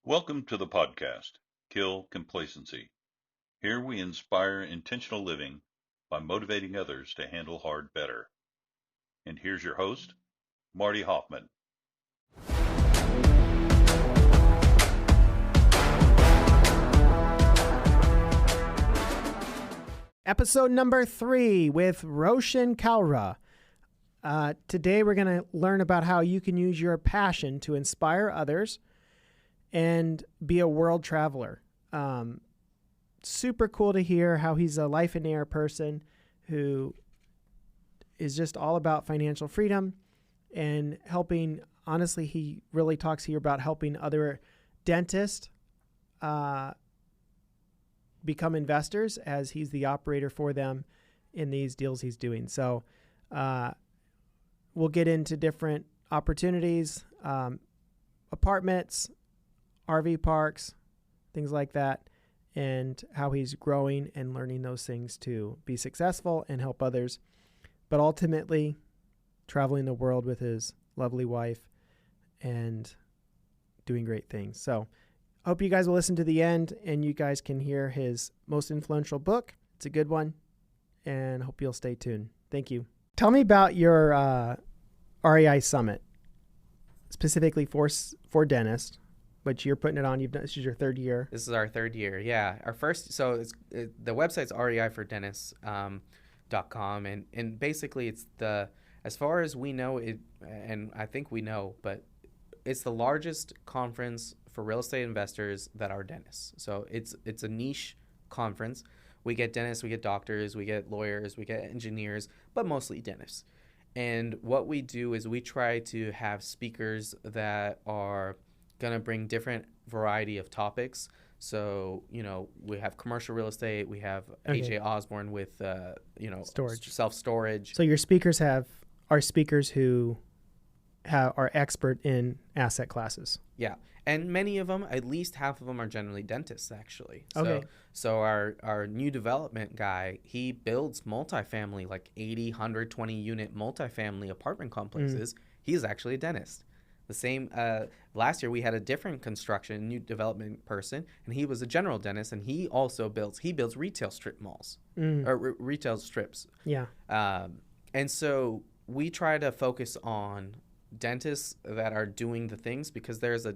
Welcome to the podcast, Kill Complacency. Here we inspire intentional living by motivating others to handle hard better. And here's your host, Marty Hofmann. Episode number 3 with Roshan Kalra. Today we're going to learn about how you can use your passion to inspire others and be a world traveler. Super cool to hear how he's a life and air person who is just all about financial freedom and helping. Honestly, he really talks here about helping other dentists become investors as he's the operator for them in these deals he's doing. So we'll get into different opportunities, apartments, RV parks, things like that, and how he's growing and learning those things to be successful and help others. But ultimately, traveling the world with his lovely wife and doing great things. So I hope you guys will listen to the end and you guys can hear his most influential book. It's a good one, and I hope you'll stay tuned. Thank you. Tell me about your REI Summit, specifically for dentists, which you're putting it on. This is your third year. This is our third year. Yeah. Our first, the website's reifordentists.com. And basically it's as far as we know, and I think we know, but it's the largest conference for real estate investors that are dentists. So it's a niche conference. We get dentists, we get doctors, we get lawyers, we get engineers, but mostly dentists. And what we do is we try to have speakers that are going to bring different variety of topics. So, we have commercial real estate. We have AJ Osborne with, storage, self-storage. So your speakers are speakers who are expert in asset classes. Yeah. And many of them, at least half of them, are generally dentists, actually. Okay. So our new development guy, he builds multifamily, like 80, 120 unit multifamily apartment complexes. He's actually a dentist. The same, last year we had a different construction, new development person, and he was a general dentist, and he also builds retail strip malls, or retail strips. Yeah. And so we try to focus on dentists that are doing the things, because there's a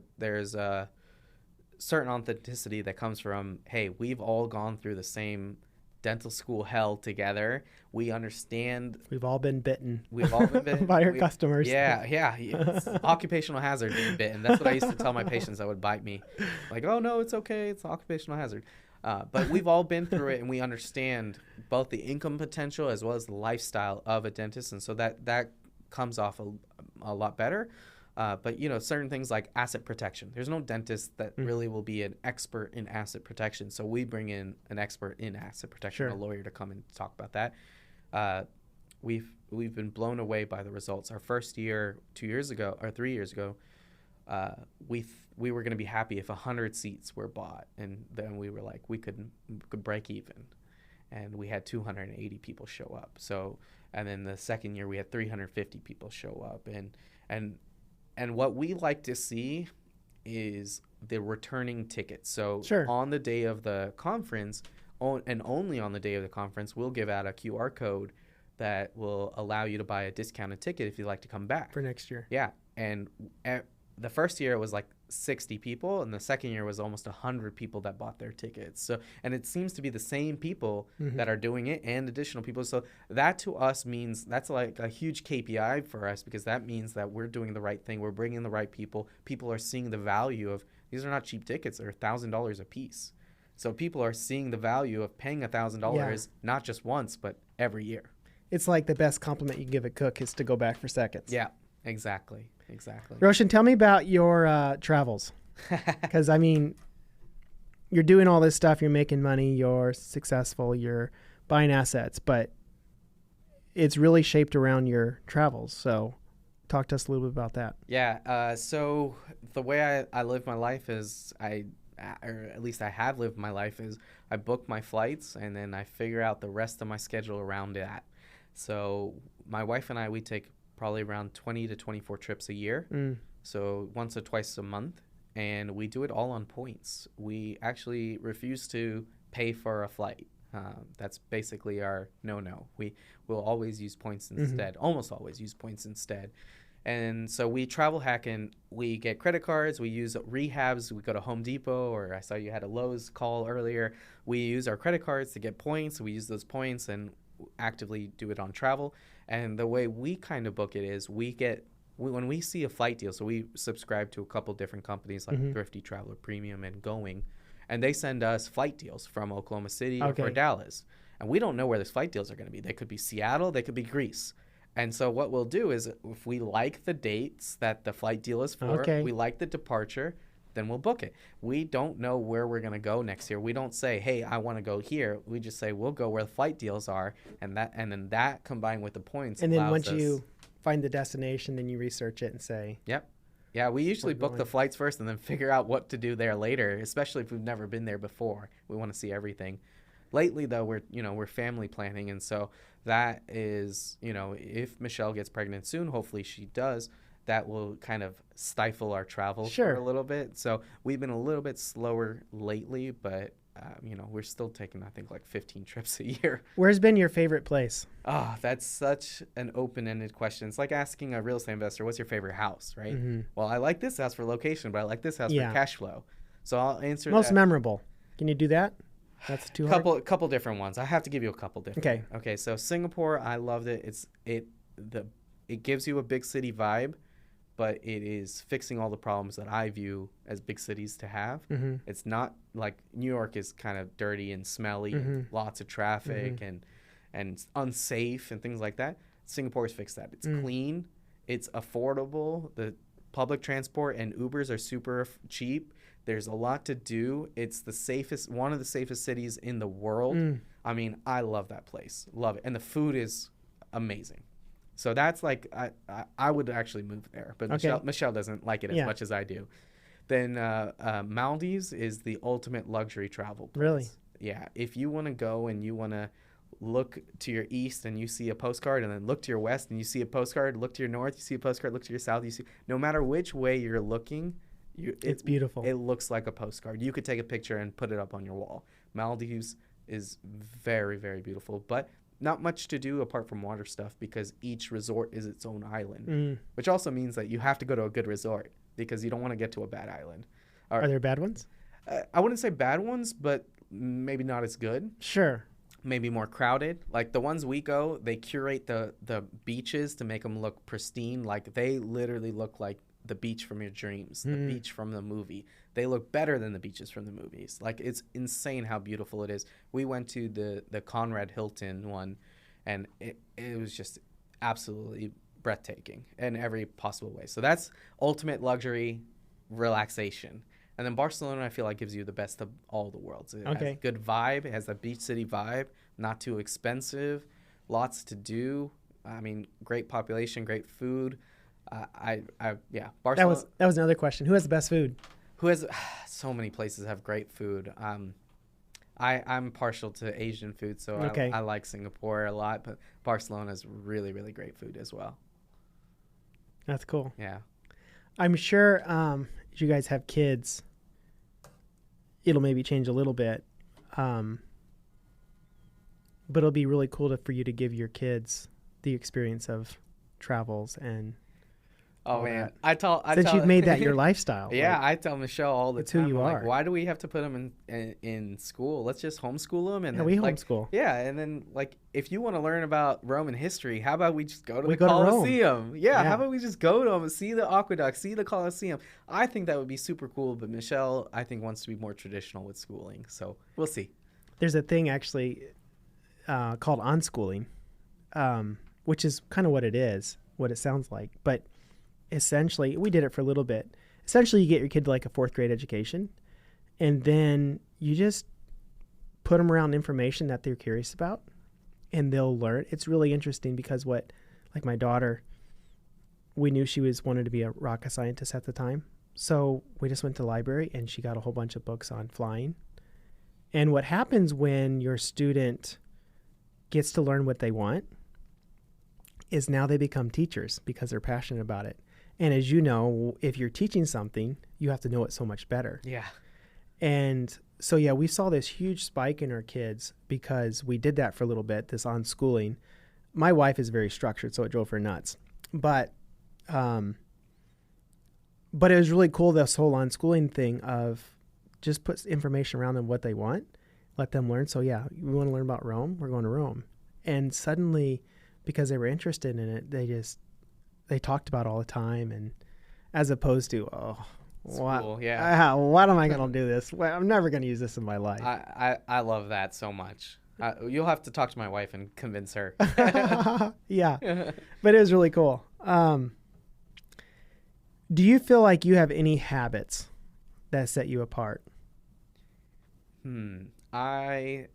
certain authenticity that comes from, hey, we've all gone through the same dental school hell together. We understand. We've all been bitten. We've all been bitten by our customers. Yeah. It's occupational hazard being bitten. That's what I used to tell my patients that would bite me. Like, oh no, it's okay. It's occupational hazard. But we've all been through it, and we understand both the income potential as well as the lifestyle of a dentist, and so that comes off a lot better. But certain things like asset protection. There's no dentist that really will be an expert in asset protection. So we bring in an expert in asset protection, a lawyer, to come and talk about that. We've been blown away by the results. Our first year, 2 years ago or 3 years ago, we were going to be happy if 100 seats were bought, and then we were like, we could break even, and we had 280 people show up. So, and then the second year we had 350 people show up, and what we like to see is the returning tickets. So on the day of the conference, and only on the day of the conference, we'll give out a QR code that will allow you to buy a discounted ticket if you'd like to come back. For next year. Yeah. And the first year it was like 60 people, and the second year was almost 100 people that bought their tickets. So, and it seems to be the same people that are doing it, and additional people. So that to us means that's like a huge KPI for us, because that means that we're doing the right thing. We're bringing the right people. People are seeing the value of, these are not cheap tickets. They're $1,000 a piece. So people are seeing the value of paying $1,000, not just once, but every year. It's like the best compliment you can give a cook is to go back for seconds. Yeah, exactly. Roshan, tell me about your travels. Because, you're doing all this stuff. You're making money. You're successful. You're buying assets. But it's really shaped around your travels. So talk to us a little bit about that. Yeah. So the way I live my life is or at least I have lived my life, is I book my flights, and then I figure out the rest of my schedule around that. So my wife and I, we take probably around 20 to 24 trips a year. So once or twice a month. and we do it all on points. We actually refuse to pay for a flight. That's basically our no. We will always use points instead, almost always use points instead. And so we travel hack and we get credit cards. We use rehabs. We go to Home Depot, or I saw you had a Lowe's call earlier. We use our credit cards to get points. We use those points and actively do it on travel. And the way we kind of book it is when we see a flight deal, so we subscribe to a couple different companies like Thrifty Traveler Premium and Going, and they send us flight deals from Oklahoma City or Dallas. And we don't know where those flight deals are going to be. They could be Seattle. They could be Greece. And so what we'll do is if we like the dates that the flight deal is for, we like the departure, then we'll book it. We don't know where we're going to go next year. We don't say, hey, I want to go here. We just say we'll go where the flight deals are. And then that combined with the points. And then once you find the destination, then you research it and say. Yep. Yeah, we usually book the flights first and then figure out what to do there later, especially if we've never been there before. We want to see everything. Lately, though, we're family planning, and so that is, if Michelle gets pregnant soon, hopefully she does, that will kind of stifle our travel for a little bit. So we've been a little bit slower lately, but we're still taking, I think, like 15 trips a year. Where's been your favorite place? Oh, that's such an open-ended question. It's like asking a real estate investor, what's your favorite house, right? Well, I like this house for location, but I like this house for cash flow. So I'll answer most memorable. Can you do that? That's too hard. Couple different ones. I have to give you a couple different. Okay. So Singapore, I loved it. It gives you a big city vibe, but it is fixing all the problems that I view as big cities to have. It's not like New York is kind of dirty and smelly, and lots of traffic and unsafe and things like that. Singapore's fixed that. It's clean. It's affordable. The public transport and Ubers are super cheap. There's a lot to do. It's one of the safest cities in the world. I mean, I love that place. Love it. And the food is amazing. So that's like, I would actually move there. But Michelle doesn't like it as much as I do. Then Maldives is the ultimate luxury travel place. Really? Yeah. If you want to go and you want to look to your east and you see a postcard, and then look to your west and you see a postcard, look to your north, you see a postcard, look to your south, you see, no matter which way you're looking, it's beautiful. It looks like a postcard. You could take a picture and put it up on your wall. Maldives is very, very beautiful, but not much to do apart from water stuff because each resort is its own island, which also means that you have to go to a good resort because you don't want to get to a bad island. Are there bad ones? I wouldn't say bad ones, but maybe not as good. Sure. Maybe more crowded. Like the ones we go, they curate the beaches to make them look pristine. Like they literally look like the beach from your dreams, the beach from the movie. They look better than the beaches from the movies. Like it's insane how beautiful it is. We went to the Conrad Hilton one, and it was just absolutely breathtaking in every possible way. So that's ultimate luxury relaxation. And then Barcelona, I feel like, gives you the best of all the worlds. It has a good vibe. It has that beach city vibe, not too expensive, lots to do. I mean, great population, great food. Barcelona. That was another question. Who has the best food? So many places have great food. I'm partial to Asian food, so I like Singapore a lot, but Barcelona is really, really great food as well. That's cool. Yeah. I'm sure if you guys have kids, it'll maybe change a little bit. But it'll be really cool for you to give your kids the experience of travels and man, since you've made that your lifestyle. Yeah, I tell Michelle all the time. Who you are. Like, why do we have to put them in school? Let's just homeschool them. And then, we homeschool. Yeah, and then like if you want to learn about Roman history, how about we just go to the Colosseum? Yeah, how about we just go to them and see the aqueduct, see the Colosseum? I think that would be super cool. But Michelle, I think, wants to be more traditional with schooling. So we'll see. There's a thing actually called unschooling, which is kind of what it is, what it sounds like, but. Essentially, we did it for a little bit. Essentially, you get your kid to like a 4th grade education, and then you just put them around information that they're curious about, and they'll learn. It's really interesting because like my daughter, we knew she wanted to be a rocket scientist at the time. So we just went to the library, and she got a whole bunch of books on flying. And what happens when your student gets to learn what they want is now they become teachers because they're passionate about it. And as you know, if you're teaching something, you have to know it so much better. Yeah. And so, yeah, we saw this huge spike in our kids because we did that for a little bit, this on-schooling. My wife is very structured, so it drove her nuts. But it was really cool, this whole on-schooling thing of just put information around them what they want, let them learn. So, yeah, we want to learn about Rome, we're going to Rome. And suddenly, because they were interested in it, they talked about it all the time, and as opposed to, why am I going to do this? Well, I'm never going to use this in my life. I love that so much. You'll have to talk to my wife and convince her. Yeah, but it was really cool. Do you feel like you have any habits that set you apart? I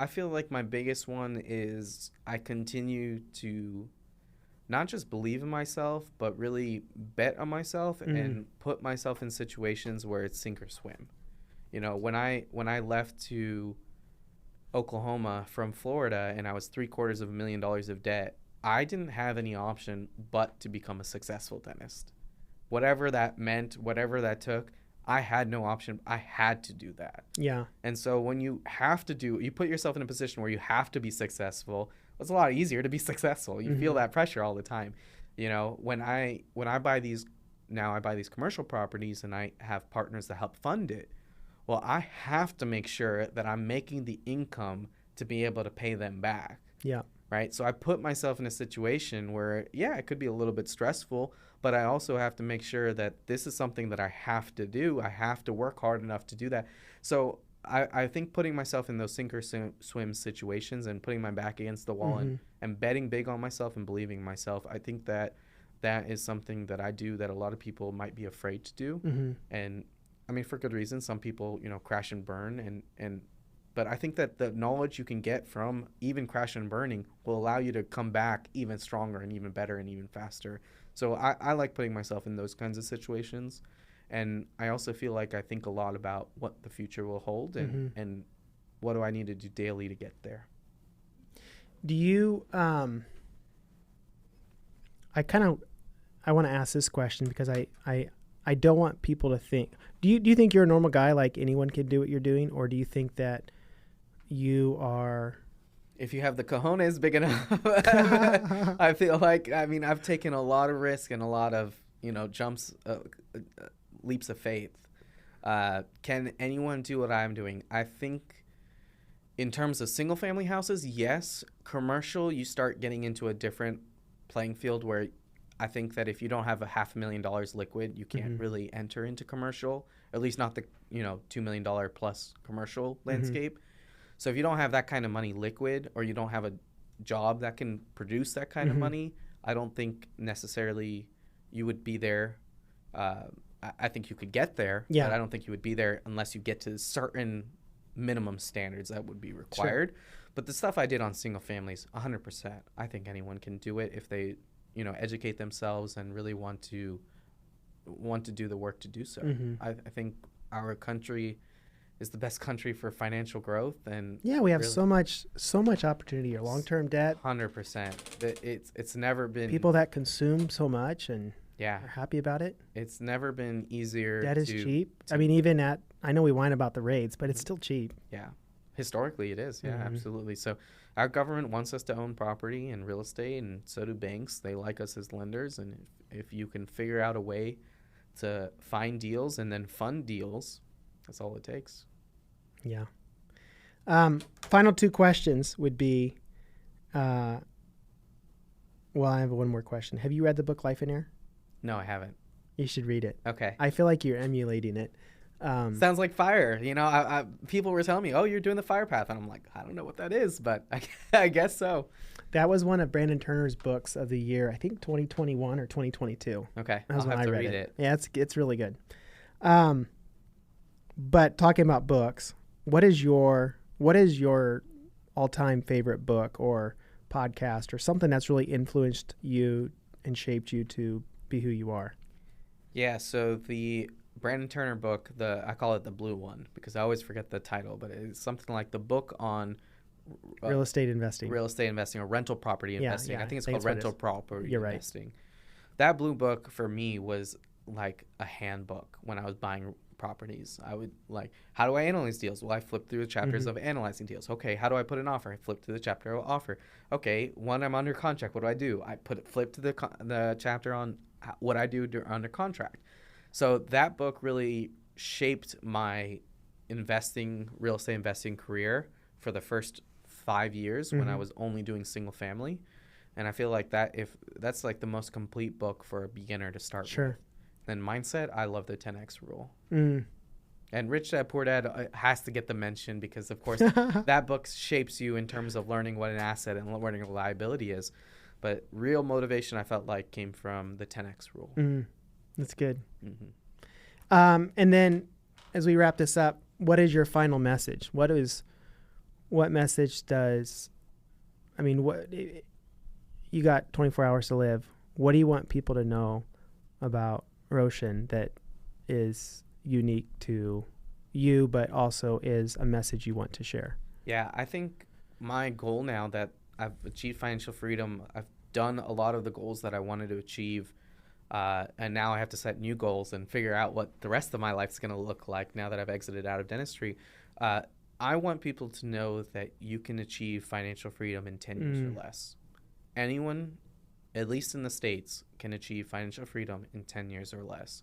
feel like my biggest one is I continue to not just believe in myself, but really bet on myself and put myself in situations where it's sink or swim. You know, when I left to Oklahoma from Florida and I was $750,000 of debt, I didn't have any option but to become a successful dentist. Whatever that meant, whatever that took, I had no option. I had to do that. Yeah. And so when you put yourself in a position where you have to be successful, it's a lot easier to be successful. You feel that pressure all the time. You know, when I buy these commercial properties and I have partners that help fund it, well, I have to make sure that I'm making the income to be able to pay them back. Yeah. Right. So I put myself in a situation where, yeah, it could be a little bit stressful, but I also have to make sure that this is something that I have to do. I have to work hard enough to do that. So I think putting myself in those sink or swim situations and putting my back against the wall and betting big on myself and believing in myself, I think that is something that I do that a lot of people might be afraid to do. And I mean, for good reason. Some people, crash and burn but I think that the knowledge you can get from even crash and burning will allow you to come back even stronger and even better and even faster. So I like putting myself in those kinds of situations. And I also feel like I think a lot about what the future will hold and what do I need to do daily to get there. Do you, I want to ask this question because I don't want people to think, do you think you're a normal guy, like anyone can do what you're doing? Or do you think that you are... If you have the cojones big enough, I feel like, I've taken a lot of risk and a lot of, jumps, leaps of faith. Can anyone do what I'm doing? I think in terms of single family houses, yes. Commercial, you start getting into a different playing field where I think that if you don't have $500,000 liquid, you can't really enter into commercial, at least not the, $2 million plus commercial landscape. So if you don't have that kind of money liquid, or you don't have a job that can produce that kind of money, I don't think necessarily you would be there. I think you could get there, but I don't think you would be there unless you get to certain minimum standards that would be required. Sure. But the stuff I did on single families, 100%, I think anyone can do it if they, educate themselves and really want to do the work to do so. I think our country is the best country for financial growth, and we have so much opportunity. Your long-term debt, 100%. It's never been people that consume so much and are happy about it. It's never been easier. Debt is cheap. Even I know we whine about the rates, but it's still cheap. Yeah, historically it is. Yeah, absolutely. So our government wants us to own property and real estate, and so do banks. They like us as lenders, and if you can figure out a way to find deals and then fund deals, that's all it takes. Yeah. Final two questions would be, I have one more question. Have you read the book Life in Air? No, I haven't. You should read it. Okay. I feel like you're emulating it. Sounds like FIRE. People were telling me, oh, you're doing the FIRE path. And I'm like, I don't know what that is, but I guess so. That was one of Brandon Turner's books of the year, I think 2021 or 2022. Okay. That was I'll when have I to read read it. Yeah, it's really good. But talking about books, what is your all-time favorite book or podcast or something that's really influenced you and shaped you to be who you are? Yeah, so the Brandon Turner book, I call it the blue one because I always forget the title, but it's something like the book on real estate investing or rental property investing. Yeah. I think it's called rental property investing. that blue book for me was like a handbook when I was buying properties. I would like, how do I analyze deals? Well, I flip through the chapters of analyzing deals. Okay, how do I put an offer? I flip through the chapter of offer. Okay, when I'm under contract, what do? I flip to the chapter on what I do under contract. So that book really shaped my real estate investing career for the first 5 years when I was only doing single family. And I feel like that's like the most complete book for a beginner to start with. Then mindset, I love the 10X rule. And Rich Dad Poor Dad has to get the mention because, of course, that book shapes you in terms of learning what an asset and learning what a liability is. But real motivation, I felt like, came from the 10X rule. That's good. And then as we wrap this up, what is your final message? What message does, I mean, what you got 24 hours to live. What do you want people to know about Roshan that is unique to you, but also is a message you want to share? Yeah, I think my goal now that I've achieved financial freedom, I've done a lot of the goals that I wanted to achieve. And now I have to set new goals and figure out what the rest of my life is going to look like now that I've exited out of dentistry. I want people to know that you can achieve financial freedom in 10 years or less. Anyone, at least in the States, can achieve financial freedom in 10 years or less.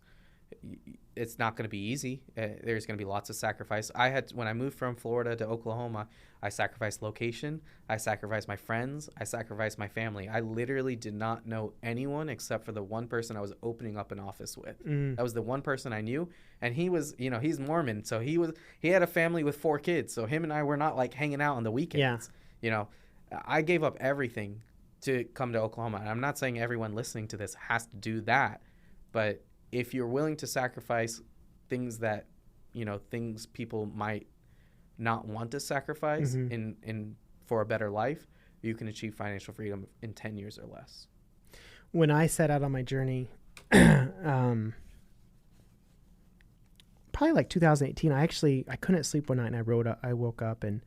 It's not going to be easy. There's going to be lots of sacrifice. When I moved from Florida to Oklahoma, I sacrificed location. I sacrificed my friends. I sacrificed my family. I literally did not know anyone except for the one person I was opening up an office with. That was the one person I knew. And he was, he's Mormon. So he had a family with 4 kids. So him and I were not like hanging out on the weekends. I gave up everything to come to Oklahoma. And I'm not saying everyone listening to this has to do that, but if you're willing to sacrifice things that, things people might not want to sacrifice in for a better life, you can achieve financial freedom in 10 years or less. When I set out on my journey, probably like 2018, I couldn't sleep one night and I woke up and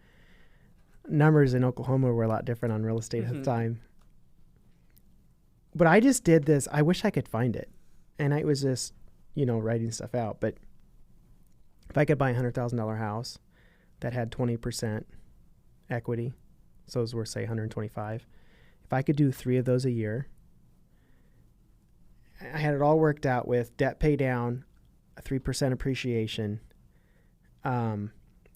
numbers in Oklahoma were a lot different on real estate at the time. But I just did this. I wish I could find it. And I was just, writing stuff out. But if I could buy a $100,000 house that had 20% equity, so it was worth, say, 125, if I could do 3 of those a year, I had it all worked out with debt pay down, a 3% appreciation. And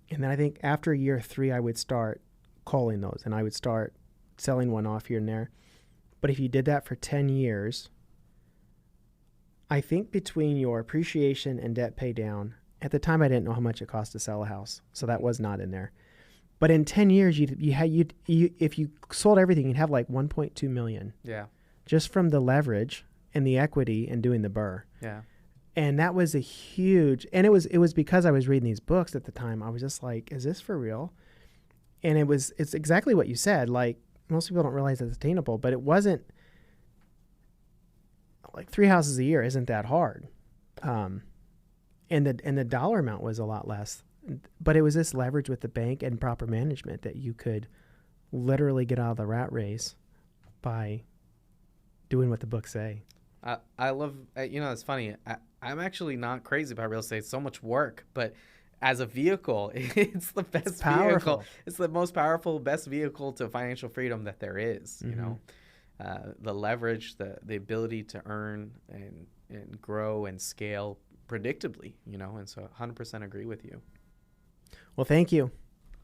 then I think after year 3, I would start calling those and I would start selling one off here and there. But if you did that for 10 years, I think between your appreciation and debt pay down, at the time I didn't know how much it cost to sell a house, so that was not in there. But in 10 years, if you sold everything, you'd have like 1.2 million. Yeah. Just from the leverage and the equity and doing the BRRRR. Yeah. And that was a huge, and it was because I was reading these books at the time. I was just like, is this for real? And it's exactly what you said. Like, most people don't realize it's attainable, but it wasn't like 3 houses a year isn't that hard. And the dollar amount was a lot less, but it was this leverage with the bank and proper management that you could literally get out of the rat race by doing what the books say. I love, it's funny. I'm actually not crazy about real estate. It's so much work, but as a vehicle, it's the best vehicle. It's the most powerful, best vehicle to financial freedom that there is, the leverage, the ability to earn and grow and scale predictably, and so 100% agree with you. Well, thank you.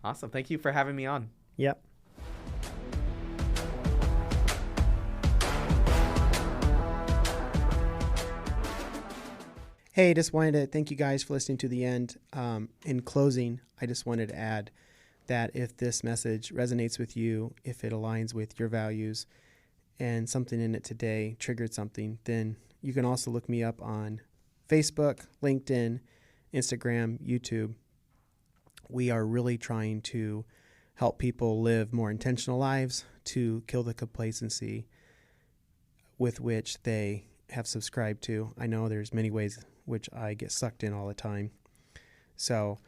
Awesome. Thank you for having me on. Yep. Hey, just wanted to thank you guys for listening to the end. In closing, I just wanted to add that if this message resonates with you, if it aligns with your values and something in it today triggered something, then you can also look me up on Facebook, LinkedIn, Instagram, YouTube. We are really trying to help people live more intentional lives to kill the complacency with which they have subscribed to. I know there's many ways which I get sucked in all the time. So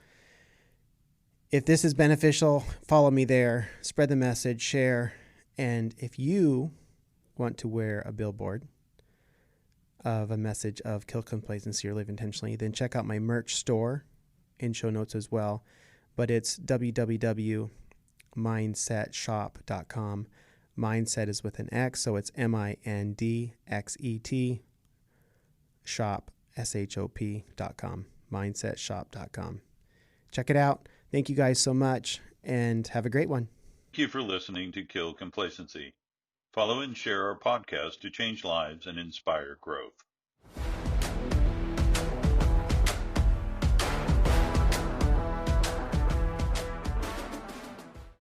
if this is beneficial, follow me there, spread the message, share. And if you want to wear a billboard of a message of kill complacency or live intentionally, then check out my merch store in show notes as well. But it's www.mindsetshop.com. Mindset is with an X, so it's MINDXET shop, SHOP.com. Mindsetshop.com. Check it out. Thank you guys so much, and have a great one. Thank you for listening to Kill Complacency. Follow and share our podcast to change lives and inspire growth.